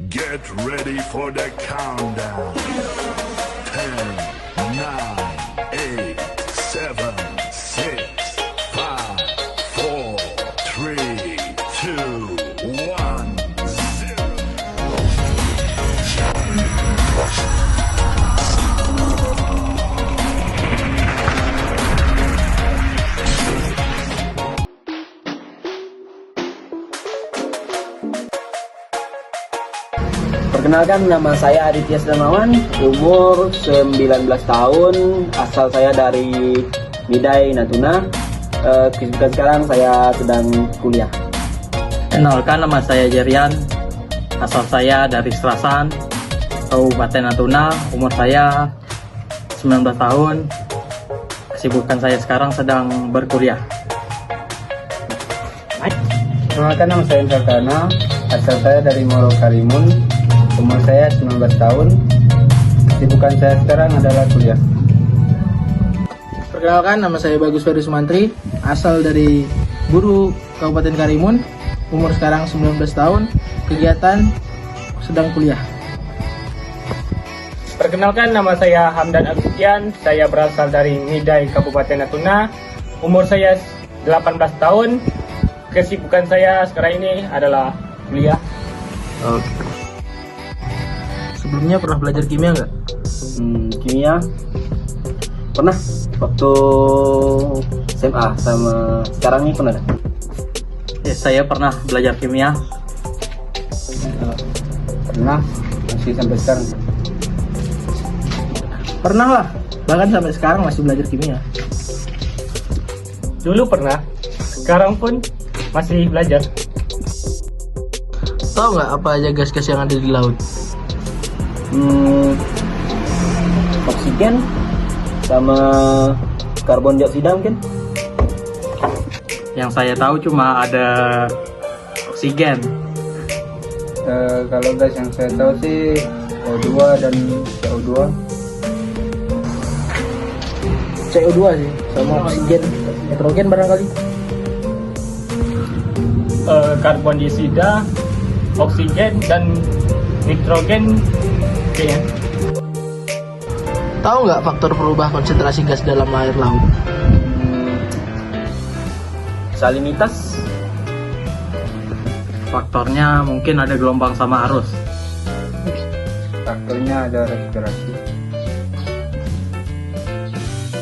Get ready for the countdown. 10, 9, 8, 7, 6, 5, 4, 3, 2, 1, 0. Perkenalkan, nama saya Aditya Sedamawan, umur 19 tahun, asal saya dari Midai, Natuna. Kesibukan sekarang saya sedang kuliah. Kenalkan, nama saya Jerian, asal saya dari Serasan, Kabupaten Natuna, umur saya 19 tahun. Kesibukan saya sekarang sedang berkuliah. Perkenalkan, nama saya Indra Kana, asal saya dari Moro Karimun, umur saya 19 tahun. Kesibukan saya sekarang adalah kuliah. Perkenalkan, nama saya Bagus Ferry Sumantri, asal dari Buru, Kabupaten Karimun, umur sekarang 19 tahun, kegiatan sedang kuliah. Perkenalkan, nama saya Hamdan Agustian, saya berasal dari Midai, Kabupaten Natuna, umur saya 18 tahun, kesibukan saya sekarang ini adalah kuliah. Sebelumnya pernah belajar kimia nggak? Kimia pernah waktu SMA, sama sekarang ini pernah. Saya pernah belajar kimia. Pernah, masih sampai sekarang. Pernah lah, bahkan sampai sekarang masih belajar kimia. Dulu pernah, sekarang pun masih belajar. Tahu nggak apa aja gas-gas yang ada di laut? Oksigen sama karbon dioksida mungkin. Yang saya tahu cuma ada oksigen. Kalau gas yang saya tahu sih O2 dan CO2. CO2 sih, sama oksigen, nitrogen barangkali. Karbon dioksida, oksigen, dan nitrogen kayaknya. Tahu nggak faktor perubah konsentrasi gas dalam air laut? Salinitas. Faktornya mungkin ada gelombang sama arus. Faktornya ada respirasi.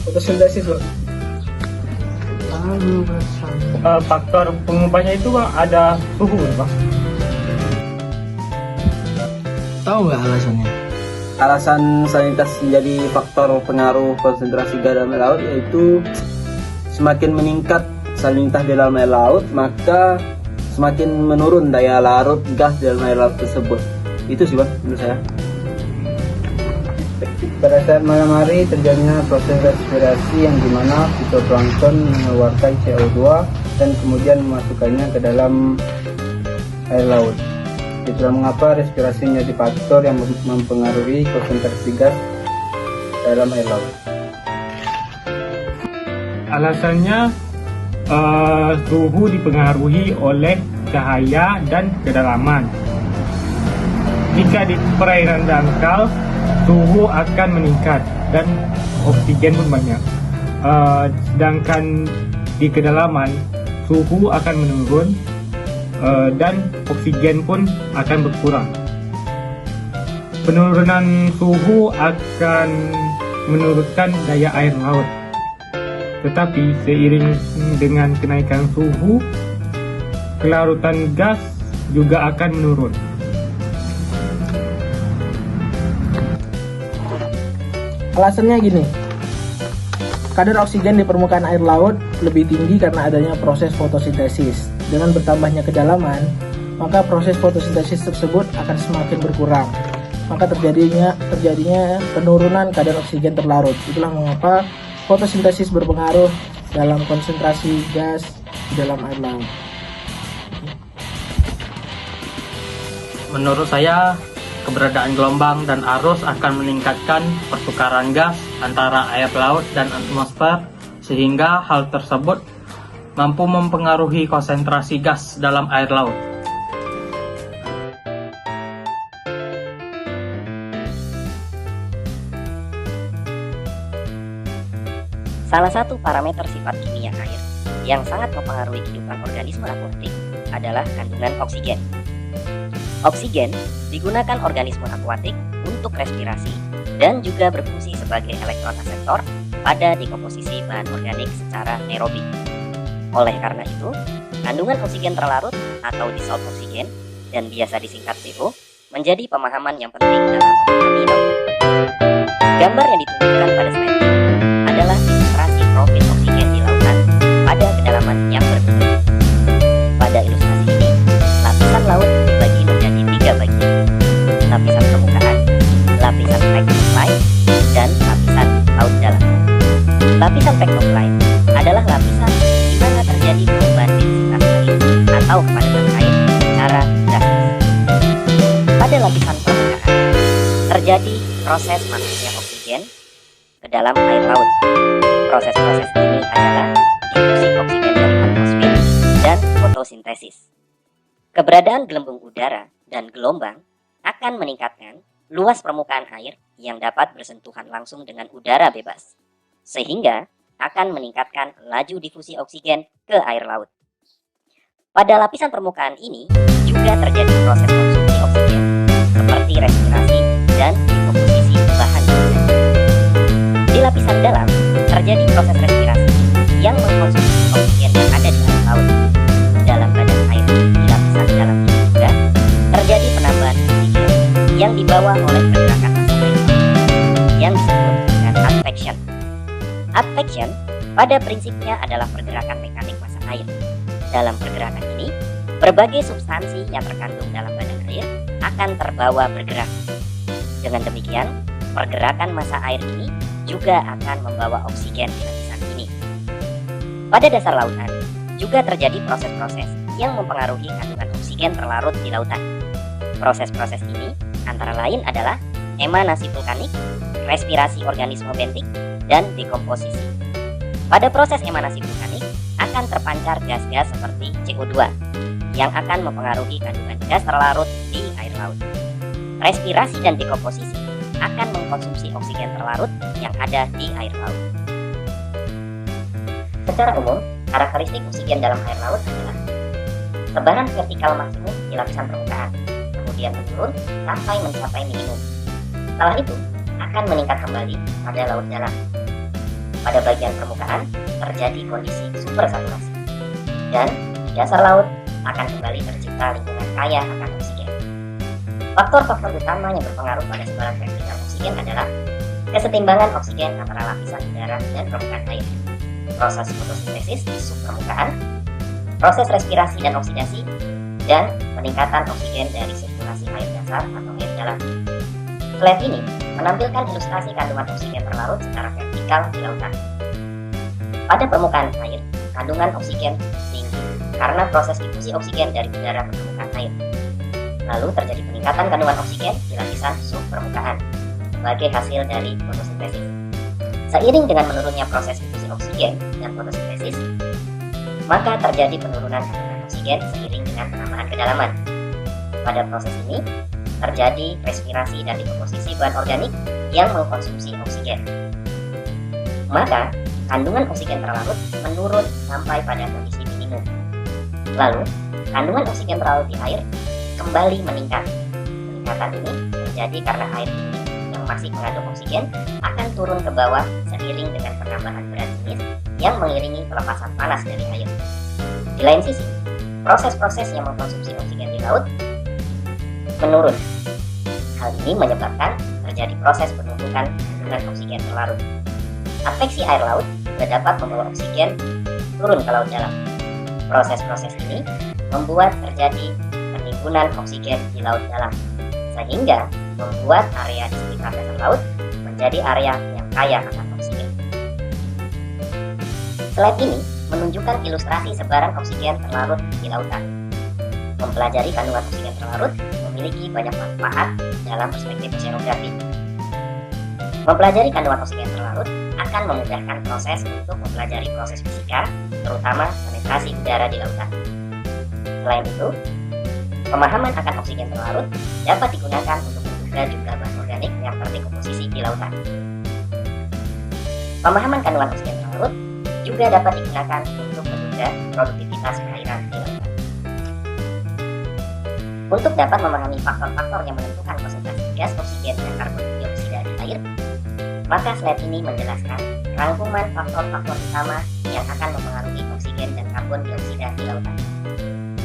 Fotosintesis loh. Faktor pengubahnya itu Bang, ada suhu Bang. Tahu nggak alasannya? Alasan salinitas menjadi faktor pengaruh konsentrasi gas dalam air laut yaitu semakin meningkat salinitas di dalam air laut, maka semakin menurun daya larut gas dalam air laut tersebut. Itu sih Bang, menurut saya. Pada saat malam hari terjadinya proses respirasi yang dimana fitoplankton mengeluarkan CO2 dan kemudian memasukkannya ke dalam air laut. Itulah mengapa respirasi menjadi faktor yang mempengaruhi konsentrasi gas dalam air laut. Alasannya suhu dipengaruhi oleh cahaya dan kedalaman. Jika di perairan dangkal, suhu akan meningkat dan oksigen pun banyak. Sedangkan di kedalaman, suhu akan menurun dan oksigen pun akan berkurang. Penurunan suhu akan menurunkan daya air laut. Tetapi seiring dengan kenaikan suhu, kelarutan gas juga akan menurun. Alasannya gini, kadar oksigen di permukaan air laut lebih tinggi karena adanya proses fotosintesis. Dengan bertambahnya kedalaman, maka proses fotosintesis tersebut akan semakin berkurang. Maka terjadinya penurunan kadar oksigen terlarut. Itulah mengapa fotosintesis berpengaruh dalam konsentrasi gas di dalam air laut. Menurut saya, keberadaan gelombang dan arus akan meningkatkan pertukaran gas antara air laut dan atmosfer, sehingga hal tersebut mampu mempengaruhi konsentrasi gas dalam air laut. Salah satu parameter sifat kimia air yang sangat mempengaruhi kehidupan organisme akuatik adalah kandungan oksigen. Oksigen digunakan organisme akuatik untuk respirasi dan juga berfungsi sebagai elektron aseptor pada dekomposisi bahan organik secara aerobik. Oleh karena itu, kandungan oksigen terlarut atau dissolved oksigen dan biasa disingkat DO menjadi pemahaman yang penting dalam memahami lautan. Gambar yang ditunjukkan pada slide ini adalah ilustrasi profil oksigen di lautan pada kedalaman yang berbeda. Pada ilustrasi ini, lapisan laut dibagi menjadi 3 bagian: lapisan permukaan, lapisan tectonic, dan lapisan laut dalam. Lapisan tectonic adalah lapisan di mana terjadi perubahan densitas air atau kepadatan air secara drastis. Pada lapisan permukaan terjadi proses masuknya oksigen ke dalam air laut. Proses-proses ini adalah difusi oksigen dari atmosfer dan fotosintesis. Keberadaan gelembung udara dan gelombang akan meningkatkan luas permukaan air yang dapat bersentuhan langsung dengan udara bebas, sehingga akan meningkatkan laju difusi oksigen ke air laut. Pada lapisan permukaan ini juga terjadi proses konsumsi oksigen seperti respirasi dan dekomposisi bahan organik. Di lapisan dalam terjadi proses respirasi yang mengkonsumsi oksigen yang ada di air laut. Dalam badan air di lapisan dalam ini juga terjadi penambahan oksigen yang dibawa oleh pergerakan massa air yang disebut dengan advection. Advection pada prinsipnya adalah pergerakan mekanik massa air. Dalam pergerakan ini, berbagai substansi yang terkandung dalam badan air akan terbawa bergerak. Dengan demikian, pergerakan massa air ini juga akan membawa oksigen di lapisan ini. Pada dasar lautan juga terjadi proses-proses yang mempengaruhi kandungan oksigen terlarut di lautan. Proses-proses ini antara lain adalah emanasi vulkanik, respirasi organisme bentik, dan dekomposisi. Pada proses emanasi vulkanik akan terpancar gas-gas seperti CO2 yang akan mempengaruhi kandungan gas terlarut di air laut. Respirasi dan dekomposisi akan mengkonsumsi oksigen terlarut yang ada di air laut. Secara umum, karakteristik oksigen dalam air laut adalah sebaran vertikal maksimum di lapisan permukaan, kemudian menurun sampai mencapai minimum. Setelah itu, akan meningkat kembali pada laut dalam. Pada bagian permukaan, terjadi kondisi supersaturasi. Dan di dasar laut, akan kembali tercipta lingkungan kaya akan oksigen. Faktor-faktor utama yang berpengaruh pada sebaran vertikal oksigen adalah kesetimbangan oksigen antara lapisan udara dan permukaan air, proses fotosintesis di subpermukaan, proses respirasi dan oksidasi, dan peningkatan oksigen dari sirkulasi air dasar atau air dalam. Slide ini menampilkan ilustrasi kandungan oksigen terlarut secara vertikal di lautan. Pada permukaan air, kandungan oksigen tinggi karena proses difusi oksigen dari udara ke permukaan air. Lalu terjadi peningkatan kandungan oksigen di lapisan subpermukaan sebagai hasil dari fotosintesis. Seiring dengan menurunnya proses difusi oksigen dan fotosintesis, maka terjadi penurunan kandungan oksigen seiring dengan penambahan kedalaman. Pada proses ini, terjadi respirasi dan dekomposisi bahan organik yang mengkonsumsi oksigen. Maka, kandungan oksigen terlarut menurun sampai pada kondisi minimum. Lalu, kandungan oksigen terlarut di air kembali meningkat. Peningkatan ini terjadi karena air ini yang masih mengandung oksigen akan turun ke bawah seiring dengan penambahan berat jenis yang mengiringi pelepasan panas dari air. Di lain sisi, proses-proses yang mengkonsumsi oksigen di laut menurun. Hal ini menyebabkan terjadi proses penumpukan kandungan oksigen terlarut. Adveksi air laut juga dapat membawa oksigen turun ke laut dalam. Proses-proses ini membuat terjadi penimbunan oksigen di laut dalam, sehingga membuat area di sekitar dasar laut menjadi area yang kaya akan oksigen. Slide ini menunjukkan ilustrasi sebaran oksigen terlarut di lautan. Mempelajari kandungan oksigen terlarut memiliki banyak manfaat dalam perspektif oceanografi. Mempelajari kandungan oksigen terlarut akan memudahkan proses untuk mempelajari proses fisika, terutama penetrasi udara di lautan. Selain itu, pemahaman akan oksigen terlarut dapat digunakan untuk menduga jumlah bahan organik yang terdekomposisi di lautan. Pemahaman kandungan oksigen terlarut tersebut juga dapat digunakan untuk menunda produktivitas perairan di lautan. Untuk dapat memahami faktor-faktor yang menentukan konsentrasi gas oksigen dan karbon dioksida di air, maka slide ini menjelaskan rangkuman faktor-faktor utama yang akan mempengaruhi oksigen dan karbon dioksida di lautan.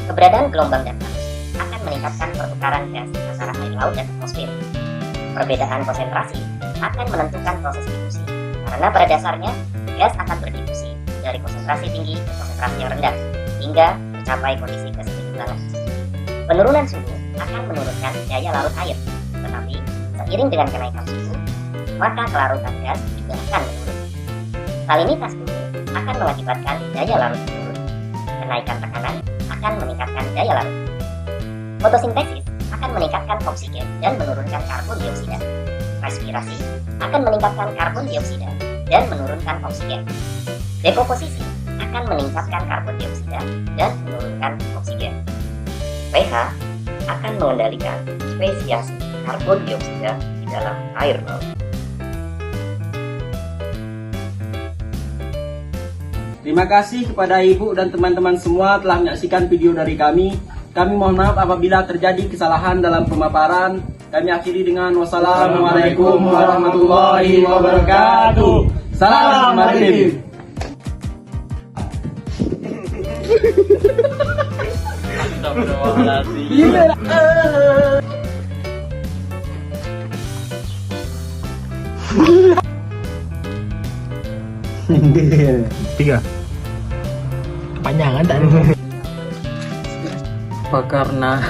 Keberadaan gelombang dan arus akan meningkatkan pertukaran gas antara air laut dan atmosfer. Perbedaan konsentrasi akan menentukan proses difusi, karena pada dasarnya gas akan berdifusi dari konsentrasi tinggi ke konsentrasi yang rendah hingga mencapai kondisi keseimbangan. Penurunan suhu akan menurunkan daya larut air, tetapi seiring dengan kenaikan suhu, maka kelarutan gas juga akan menurun. Salinitas suhu akan mengakibatkan daya larut menurun. Kenaikan tekanan akan meningkatkan daya larut. Fotosintesis akan meningkatkan oksigen dan menurunkan karbon dioksida. Respirasi akan meningkatkan karbon dioksida dan menurunkan oksigen. Dekomposisi akan meningkatkan karbon dioksida dan menurunkan oksigen. pH akan mengendalikan spesiasi karbon dioksida di dalam air laut. Terima kasih kepada Ibu dan teman-teman semua telah menyaksikan video dari kami. Kami mohon maaf apabila terjadi kesalahan dalam pemaparan. Kami akhiri dengan wassalamualaikum warahmatullahi wabarakatuh. Salam maritim. Kepanjangan tadi. Apa karena